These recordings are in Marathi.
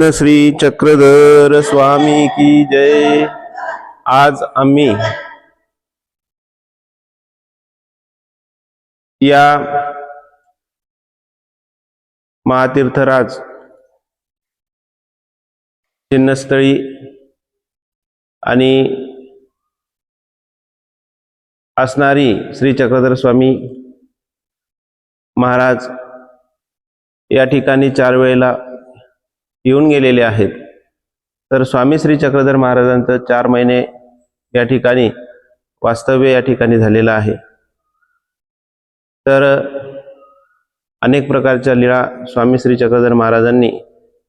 श्री चक्रधर स्वामी की जय। आज आम्ही या महातीर्थराज चिन्हस्थळी आणि असणारी श्री चक्रधर स्वामी महाराज या ठिकाणी 4 वेळेला येऊन गेलेले आहेत। तर स्वामी श्री चक्रधर महाराजांचं 4 महिने या ठिकाणी वास्तव्य या ठिकाणी झालेलं आहे। तर अनेक प्रकारच्या लीळा स्वामी श्री चक्रधर महाराजांनी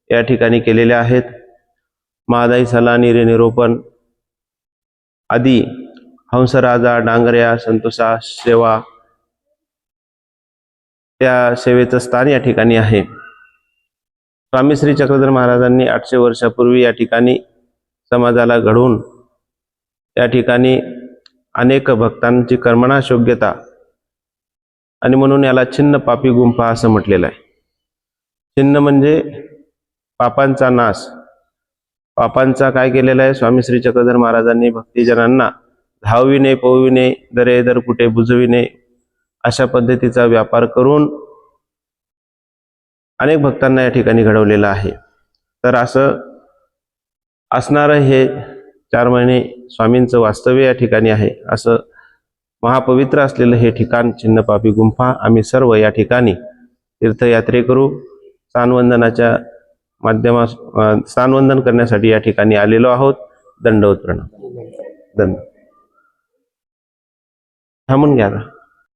या ठिकाणी केलेल्या आहेत। महादाई सलानी निरोपण आदी हंसराजा डांगऱ्या संतोषा सेवा त्या सेवेचं स्थान या ठिकाणी आहे। स्वामी श्री चक्रधर महाराजांनी 800 वर्षापूर्वी या ठिकाणी समाजाला घडवून या ठिकाणी अनेक भक्तांची कर्मणाश योग्यता आणि म्हणून याला छिन्न पापी गुंफा असं म्हटलेलं आहे। छिन्न म्हणजे पापांचा नाश। पापांचा काय केलेला आहे? स्वामी श्री चक्रधर महाराजांनी भक्तिजनांना धावविणे पोविणे दरे दर कुठे बुजविणे अशा पद्धतीचा व्यापार करून अनेक भक्तांना या ठिकाणी घडवलेलं आहे। तर असं असणारं हे 4 महिने स्वामींचं वास्तव्य या ठिकाणी आहे। असं महापवित्र असलेलं हे ठिकाण छिन्न पापी गुंफा आम्ही सर्व या ठिकाणी तीर्थयात्रेकरू स्थानवंदनाच्या स्थानवंदन करण्यासाठी या ठिकाणी आलेलो आहोत। दंडवत प्रणाम। थांबून घ्या।